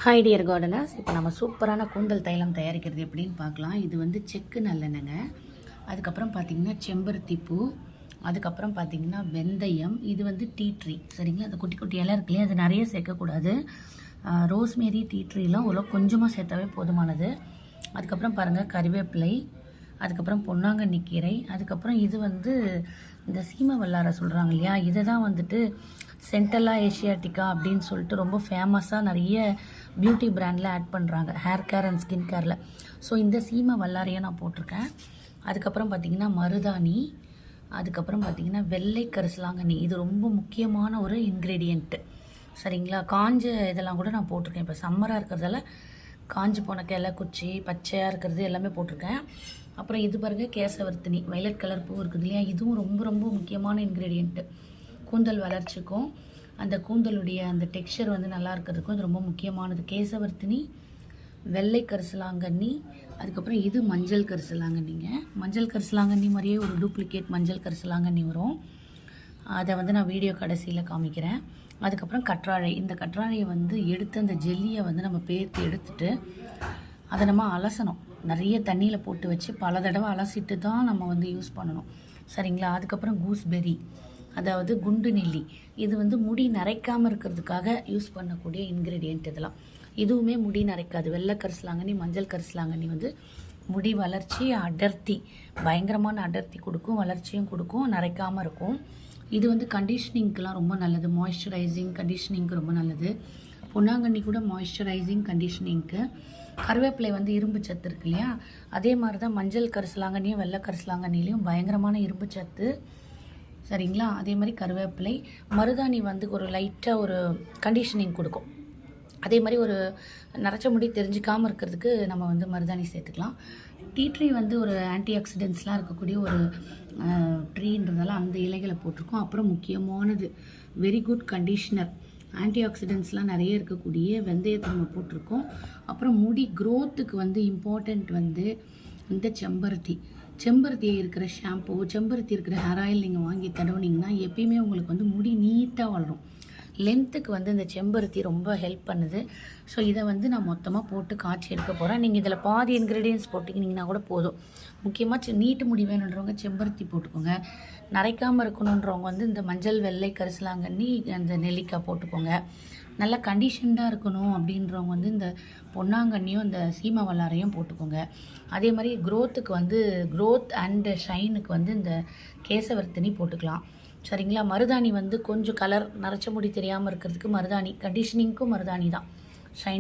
Hi dear gardeners, இப்போ நம்ம சூப்பரான கூந்தல் தைலம் தயாரிக்கிறது எப்படின்னு பார்க்கலாம். இது வந்து செக்கு நல்லெண்ணெய்ங்க. அதுக்கப்புறம் பார்த்திங்கன்னா செம்பருத்தி பூ, அதுக்கப்புறம் பார்த்திங்கன்னா வெந்தயம். இது வந்து டீ ட்ரீ, சரிங்களா? அந்த குட்டி குட்டி இலை இருக்குல்லையே, அது நிறைய சேர்க்கக்கூடாது. ரோஸ்மேரி, டீ ட்ரீலாம் உள்ள கொஞ்சமாக சேர்த்தாவே போதுமானது. அதுக்கப்புறம் பாருங்கள் கறிவேப்பிலை, அதுக்கப்புறம் பொன்னாங்கண்ணி கீரை, அதுக்கப்புறம் இது வந்து இந்த சீமை வல்லாரை சொல்கிறாங்க இல்லையா, இதை தான் வந்துட்டு சென்டல்லா ஏஷியாட்டிக்கா அப்படின்னு சொல்லிட்டு ரொம்ப ஃபேமஸாக நிறைய பியூட்டி பிராண்டில் ஆட் பண்ணுறாங்க, ஹேர் கேர் அண்ட் ஸ்கின் கேரில். ஸோ இந்த சீமை வல்லாரையை நான் போட்டிருக்கேன். அதுக்கப்புறம் பார்த்திங்கன்னா மருதாணி, அதுக்கப்புறம் பார்த்திங்கன்னா வெள்ளை கரிசலாங்கண்ணி. இது ரொம்ப முக்கியமான ஒரு இன்க்ரீடியண்ட்டு, சரிங்களா? காஞ்ச இதெல்லாம் கூட நான் போட்டிருக்கேன். இப்போ சம்மராக இருக்கிறதால காஞ்சி போன கிளை குச்சி பச்சையாக இருக்கிறது எல்லாமே போட்டிருக்கேன். அப்புறம் இது பாருங்க கேசவர்த்தினி, வயலட் கலர் பூ இருக்குது இல்லையா, இதுவும் ரொம்ப ரொம்ப முக்கியமான இன்க்ரீடியண்ட்டு. கூந்தல் வளர்ச்சிக்கும் அந்த கூந்தலுடைய அந்த டெக்ஸ்சர் வந்து நல்லா இருக்கிறதுக்கும் இது ரொம்ப முக்கியமானது. கேசவர்த்தினி, வெள்ளை கரிசலாங்கண்ணி, அதுக்கப்புறம் இது மஞ்சள் கரிசலாங்கண்ணிங்க. மஞ்சள் கரிசலாங்கண்ணி மாதிரியே ஒரு டூப்ளிகேட் மஞ்சள் கரிசலாங்கண்ணி வரும், அதை வந்து நான் வீடியோ கடைசியில் காமிக்கிறேன். அதுக்கப்புறம் கற்றாழை. இந்த கற்றாழையை வந்து எடுத்து அந்த ஜெல்லியை வந்து நம்ம பேர்த்து எடுத்துட்டு அதை நம்ம அலசணும். நிறைய தண்ணியில் போட்டு வச்சு பல தடவை அலசிட்டு தான் நம்ம வந்து யூஸ் பண்ணணும், சரிங்களா? அதுக்கப்புறம் கூஸ்பெரி, அதாவது குண்டு நெல்லி. இது வந்து முடி நரைக்காமல் இருக்கிறதுக்காக யூஸ் பண்ணக்கூடிய இன்க்ரீடியண்ட். இதெல்லாம் இதுவுமே முடி நரைக்காது. வெள்ளை கரிசலாங்கண்ணி, மஞ்சள் கரிசலாங்கண்ணி வந்து முடி வளர்ச்சி, அடர்த்தி, பயங்கரமான அடர்த்தி கொடுக்கும், வளர்ச்சியும் கொடுக்கும், நரைக்காமல் இருக்கும். இது வந்து கண்டிஷ்னிங்க்கெலாம் ரொம்ப நல்லது, மாய்ஸ்சரைசிங் கண்டிஷ்னிங்க்கு ரொம்ப நல்லது. பொன்னாங்கண்ணி கூட மாய்ஸ்சரைசிங் கண்டிஷ்னிங்க்கு. கருவேப்பிலை வந்து இரும்பு சத்து இருக்கு இல்லையா, அதே மாதிரி தான் மஞ்சள் கரிசலாங்கண்ணியும் வெள்ளை கரிசலாங்கண்ணிலையும் பயங்கரமான இரும்பு சத்து, சரிங்களா? அதே மாதிரி கருவேப்பிலை. மருதாணி வந்து ஒரு லைட்டாக ஒரு கண்டிஷனிங் கொடுக்கும். அதே மாதிரி ஒரு நரைச்ச முடி தெரிஞ்சிக்காமல் இருக்கிறதுக்கு நம்ம வந்து மருதாணி சேர்த்துக்கலாம். டீ ட்ரீ வந்து ஒரு ஆன்டி ஆக்சிடென்ட்ஸ்லாம் இருக்கக்கூடிய ஒரு ட்ரீன்றதால அந்த இலைகளை போட்டிருக்கோம். அப்புறம் முக்கியமானது வெரி குட் கண்டிஷ்னர், ஆன்டி ஆக்சிடென்ட்ஸ்லாம் நிறைய இருக்கக்கூடிய வெந்தயத்தை நம்ம போட்டிருக்கோம். அப்புறம் முடி க்ரோத்துக்கு வந்து இம்பார்ட்டண்ட் வந்து இந்த செம்பருத்தியை இருக்கிற ஷாம்பு, செம்பருத்தி இருக்கிற ஹேர் ஆயில் நீங்கள் வாங்கி தடவுனீங்கன்னா எப்பயுமே உங்களுக்கு வந்து முடி நீட்டாக வளரும். லென்த்துக்கு வந்து இந்த செம்பருத்தி ரொம்ப ஹெல்ப் பண்ணுது. ஸோ இதை வந்து நான் மொத்தமாக போட்டு காய்ச்சி எடுக்க போகிறேன். நீங்கள் இதில் பாதி இன்க்ரீடியன்ஸ் போட்டிக்கிட்டிங்கன்னா கூட போதும். முக்கியமாக நீட்டு முடி வேணுன்றவங்க செம்பருத்தி போட்டுக்கோங்க. நரைக்காமல் இருக்கணுன்றவங்க வந்து இந்த மஞ்சள், வெள்ளை கரிசலாங்கண்ணி, அந்த நெல்லிக்காய் போட்டுக்கோங்க. நல்லா கண்டிஷன்டாக இருக்கணும் அப்படின்றவங்க வந்து இந்த பொன்னாங்கண்ணியும் இந்த சீமை வல்லாரையும் போட்டுக்கோங்க. அதே மாதிரி க்ரோத்துக்கு வந்து க்ரோத் அண்ட் ஷைனுக்கு வந்து இந்த கேசவர்த்தினி போட்டுக்கலாம், சரிங்களா? மருதாணி வந்து கொஞ்சம் கலர் நரைச்ச முடி தெரியாமல் இருக்கிறதுக்கு மருதாணி, கண்டிஷனிங்க்கும் மருதாணி தான், ஷைன்